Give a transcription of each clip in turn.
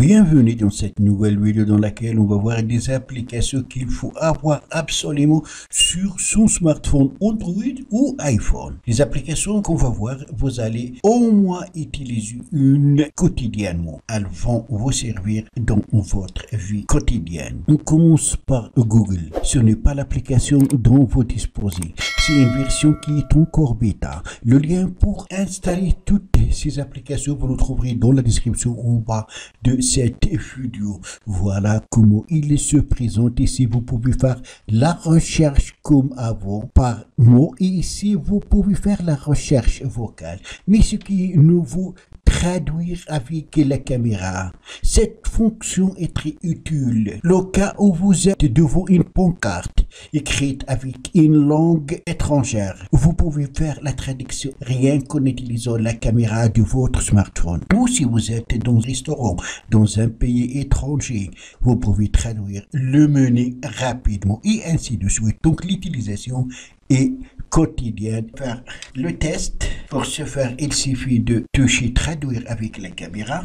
Bienvenue dans cette nouvelle vidéo dans laquelle on va voir des applications qu'il faut avoir absolument sur son smartphone Android ou iPhone. Les applications qu'on va voir, vous allez au moins utiliser une quotidiennement. Elles vont vous servir dans votre vie quotidienne. On commence par Google. Ce n'est pas l'application dont vous disposez. C'est une version qui est encore bêta. Le lien pour installer toutes ces applications, vous le trouverez dans la description en bas de cette vidéo. Voilà comment il se présente. Ici, vous pouvez faire la recherche comme avant par mot. Et ici, vous pouvez faire la recherche vocale. Mais ce qui est nouveau, traduire avec la caméra. Cette fonction est très utile. Le cas où vous êtes devant une pancarte écrite avec une langue étrangère, vous pouvez faire la traduction rien qu'en utilisant la caméra de votre smartphone. Ou si vous êtes dans un restaurant, dans un pays étranger, vous pouvez traduire le menu rapidement et ainsi de suite. Donc l'utilisation est quotidienne. Faire le test. Pour ce faire, il suffit de toucher traduire avec la caméra.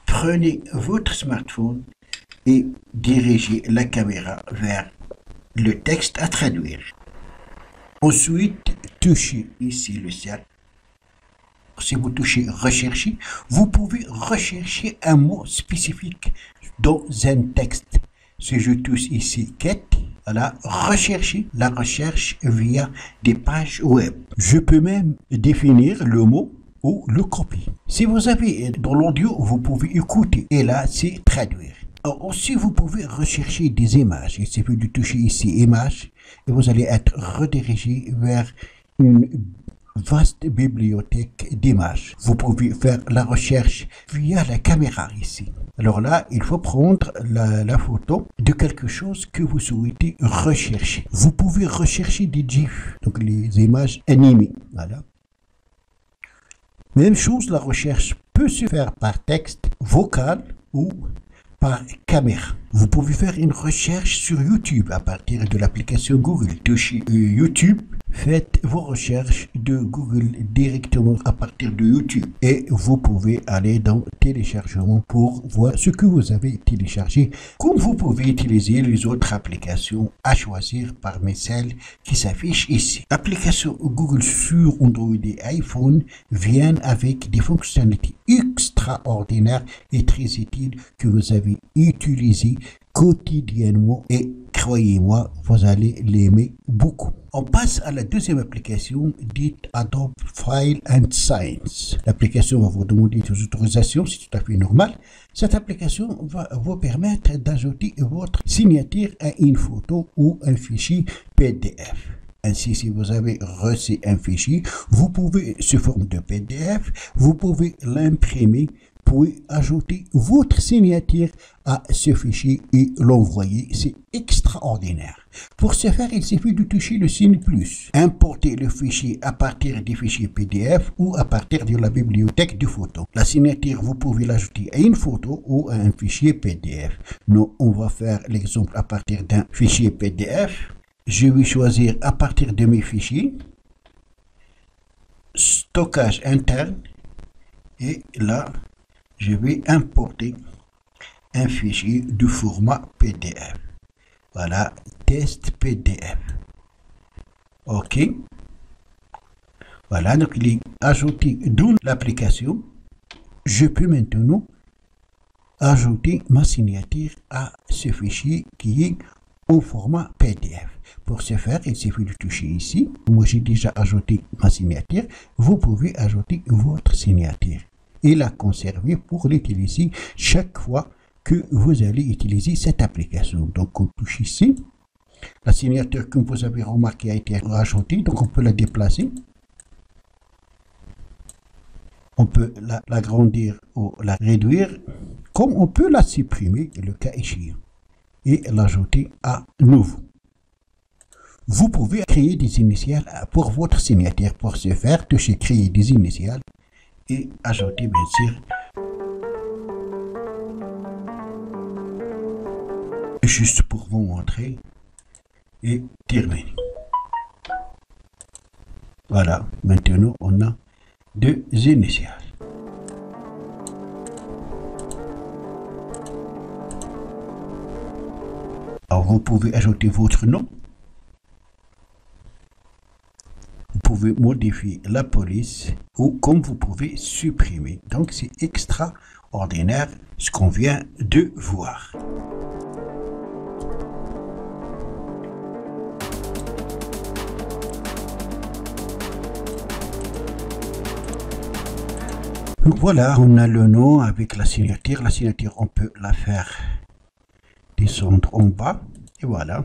Prenez votre smartphone et dirigez la caméra vers le texte à traduire. Ensuite, touchez ici le cercle. Si vous touchez rechercher, vous pouvez rechercher un mot spécifique dans un texte. Si je touche ici quête, voilà, rechercher la recherche via des pages web. Je peux même définir le mot ou le copier. Si vous avez dans l'audio, vous pouvez écouter et là c'est traduire. Aussi, vous pouvez rechercher des images. Il suffit de toucher ici images et vous allez être redirigé vers une vaste bibliothèque d'images. Vous pouvez faire la recherche via la caméra ici. Alors là, il faut prendre la photo de quelque chose que vous souhaitez rechercher. Vous pouvez rechercher des GIFs, donc les images animées. Voilà. Même chose, la recherche peut se faire par texte vocal ou par caméra. Vous pouvez faire une recherche sur YouTube à partir de l'application Google. Touchez YouTube, faites vos recherches de Google directement à partir de YouTube et vous pouvez aller dans téléchargement pour voir ce que vous avez téléchargé. Comme vous pouvez utiliser les autres applications à choisir parmi celles qui s'affichent ici. L'application Google sur Android et iPhone viennent avec des fonctionnalités extraordinaires et très utiles que vous avez utilisées quotidiennement et croyez-moi, vous allez l'aimer beaucoup. On passe à la deuxième application dite Adobe File and Signs. L'application va vous demander des autorisations, c'est tout à fait normal. Cette application va vous permettre d'ajouter votre signature à une photo ou un fichier PDF. Ainsi, si vous avez reçu un fichier, vous pouvez, sous forme de PDF, vous pouvez l'imprimer, puis ajouter votre signature à ce fichier et l'envoyer. C'est extraordinaire. Pour ce faire, il suffit de toucher le signe plus. Importer le fichier à partir des fichiers PDF ou à partir de la bibliothèque de photos. La signature, vous pouvez l'ajouter à une photo ou à un fichier PDF. Nous, on va faire l'exemple à partir d'un fichier PDF. Je vais choisir à partir de mes fichiers, stockage interne, et là, je vais importer un fichier de format PDF. Voilà, test PDF. OK. Voilà, donc il est ajouté dans l'application. Je peux maintenant ajouter ma signature à ce fichier qui est au format PDF. Pour ce faire, il suffit de toucher ici. Moi, j'ai déjà ajouté ma signature. Vous pouvez ajouter votre signature et la conserver pour l'utiliser chaque fois que vous allez utiliser cette application. Donc, on touche ici. La signature, comme vous avez remarqué, a été ajoutée. Donc, on peut la déplacer. On peut l'agrandir ou la réduire, comme on peut la supprimer, le cas échéant, et l'ajouter à nouveau. Vous pouvez créer des initiales pour votre signature. Pour ce faire, touchez créer des initiales et ajouter bien sûr juste pour vous montrer et terminer. Voilà, maintenant on a deux initiales. Alors, vous pouvez ajouter votre nom. Vous pouvez modifier la police ou comme vous pouvez supprimer. Donc, c'est extraordinaire ce qu'on vient de voir. Donc voilà, on a le nom avec la signature. La signature, on peut la faire descendre en bas. Et voilà,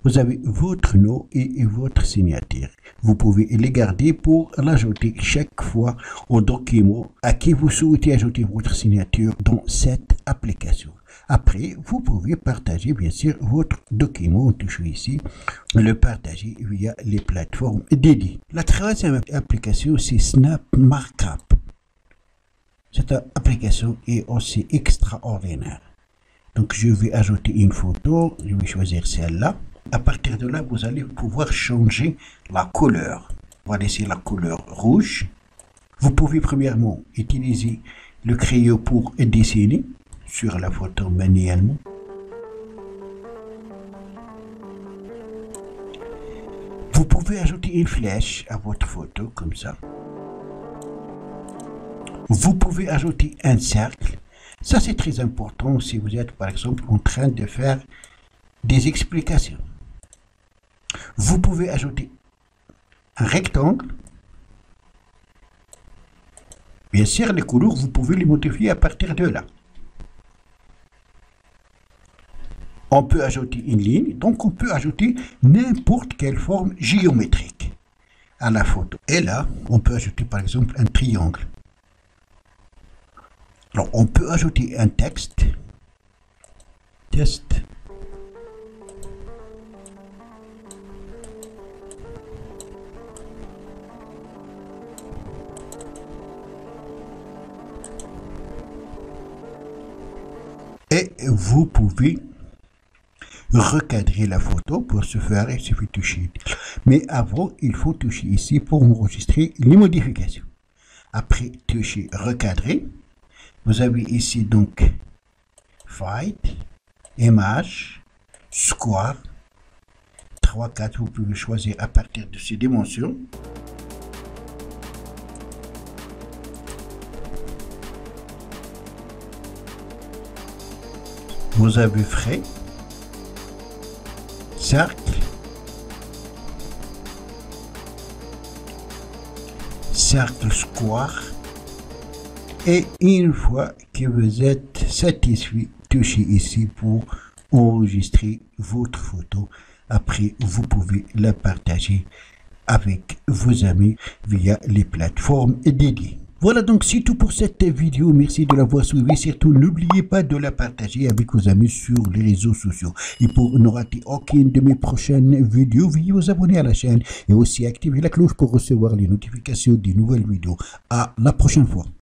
vous avez votre nom et votre signature. Vous pouvez les garder pour l'ajouter chaque fois au document à qui vous souhaitez ajouter votre signature dans cette application. Après, vous pouvez partager bien sûr votre document en touchant ici, le partager via les plateformes dédiées. La troisième application, c'est Snap Markup. Cette application est aussi extraordinaire. Donc, je vais ajouter une photo. Je vais choisir celle-là. À partir de là, vous allez pouvoir changer la couleur. On va laisser la couleur rouge. Vous pouvez premièrement utiliser le crayon pour dessiner sur la photo manuellement. Vous pouvez ajouter une flèche à votre photo comme ça. Vous pouvez ajouter un cercle. Ça, c'est très important si vous êtes, par exemple, en train de faire des explications. Vous pouvez ajouter un rectangle. Bien sûr, les couleurs, vous pouvez les modifier à partir de là. On peut ajouter une ligne, donc on peut ajouter n'importe quelle forme géométrique à la photo. Et là, on peut ajouter, par exemple, un triangle. Alors, on peut ajouter un texte. Test. Et vous pouvez recadrer la photo. Pour ce faire, il suffit de toucher. Mais avant, il faut toucher ici pour enregistrer les modifications. Après, toucher recadrer. Vous avez ici donc Fight, Image, Square, 3, 4, vous pouvez choisir à partir de ces dimensions. Vous avez Frais, Cercle, Cercle, Square. Et une fois que vous êtes satisfait, touchez ici pour enregistrer votre photo. Après, vous pouvez la partager avec vos amis via les plateformes dédiées. Voilà donc c'est tout pour cette vidéo. Merci de l'avoir suivi. Surtout, n'oubliez pas de la partager avec vos amis sur les réseaux sociaux. Et pour ne rater aucune de mes prochaines vidéos, veuillez vous abonner à la chaîne et aussi activer la cloche pour recevoir les notifications des nouvelles vidéos. À la prochaine fois.